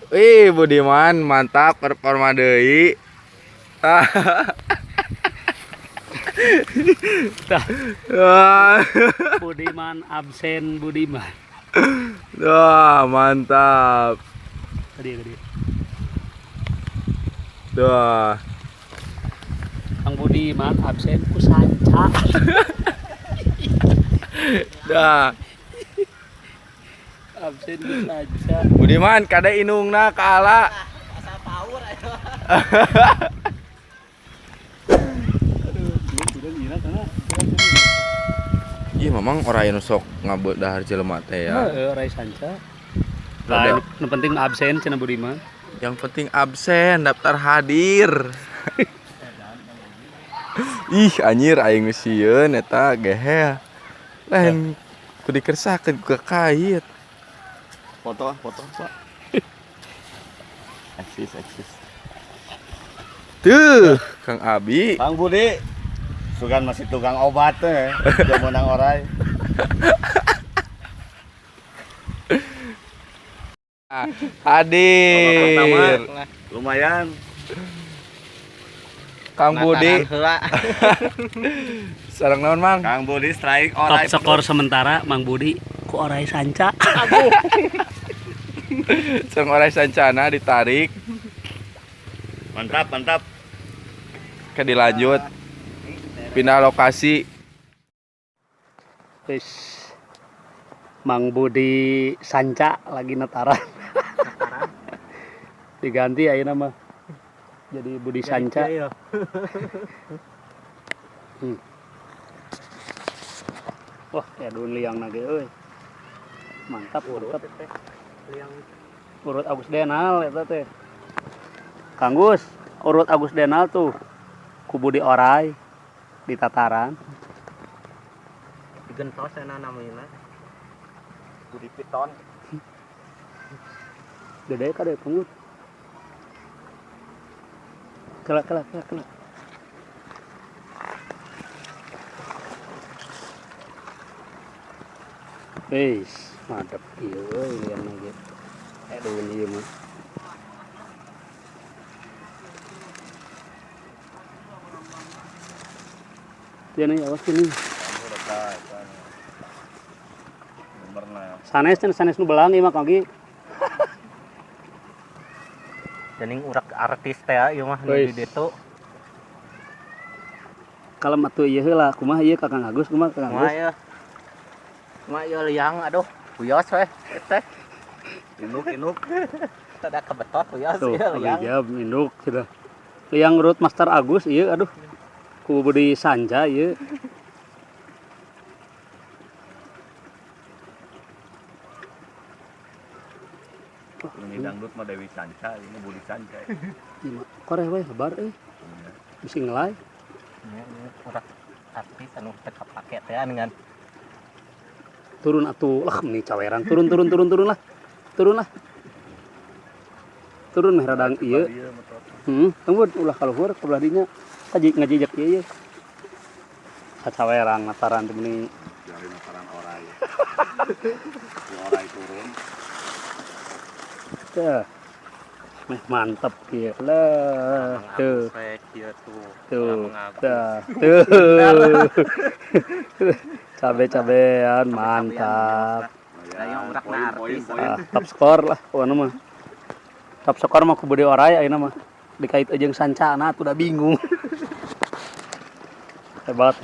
Wih, Budiman mantap performa deui. Budiman absen Budiman. Wah, mantap. Tadi. Wah. Kang Budiman absen ku sanca. Dah. Absen ku sanca. Budiman kada inungna kaala. Asal power ayo. Iya, memang orang yang sok ngabut dahar jelema teh ya. Rai sanca. Nah, yang penting absen cenah Budiman. Yang penting absen, daftar hadir. Ih, anjir aing geus sieun eta gehe. Lain kudu dikersakeun ku kait. Foto, Pak. Eksis. Tuh, Kang Abi. Kang Budi. Sugan masih tukang obat teh. Udah menang orai. Hadir. Lumayan. Kang Budi. Sareng naon, Mang? Kang Budi strike Top orai. skor sementara Mang Budi ku orai sanca. Sareng orai sancana ditarik. Mantap. Ke dilanjut. Pindah lokasi. Wis Mang Budi sanca lagi netaran. Diganti ayeuna mah. Jadi Budi sanca. Wah, edun liang nage euy. Mantap. Urut Agus Denal eta teh. Kang Gus, urut Agus Denal tuh ku Budi orai di tataran. Digentos cenah namina. Budi piton. Gede kade Kang Gus. Kelak. Wis, mantap ieu euy liang nage. Edun ieu mah. Dia nih awas ini. Sanes nu belang ieu mah Kang. Jadi urak artis teh ieu mah nu di ditu. Kalem atuh ieu heula, kumaha ieu Kakang Agus, kumaha Kakang Agus? Kumaha ieu liang aduh, puyos we teh. Inuk. Tada kebetot puyos Tuh, ieu liang. jawab induk sudah. Liang urut Master Agus ieu aduh. Ku Budi sanca ieu. Ini dangdut mah Dewi Sanca, ini Budi Sanca. Koreh we habar euy. Bisi ngelay. Ini urak artis anu teu kapake teh dengan Turun atuh lah meni caweran. Turun lah. Turun meh radang ieu. Tunggu ulah kaluhur ke belah dinya. Ngajijak ieu. Sacawerang nataran teh meni. dari nataran orai. Di orai turun. Tah. Meh mantep kieu lah. Tuh. Tuh. Cabe-cabean mantap. Top skor lah pokona mah. Top skor mah ku Budi orai ayeuna mah. Dikait jeung sancana tuh udah bingung. Hebat.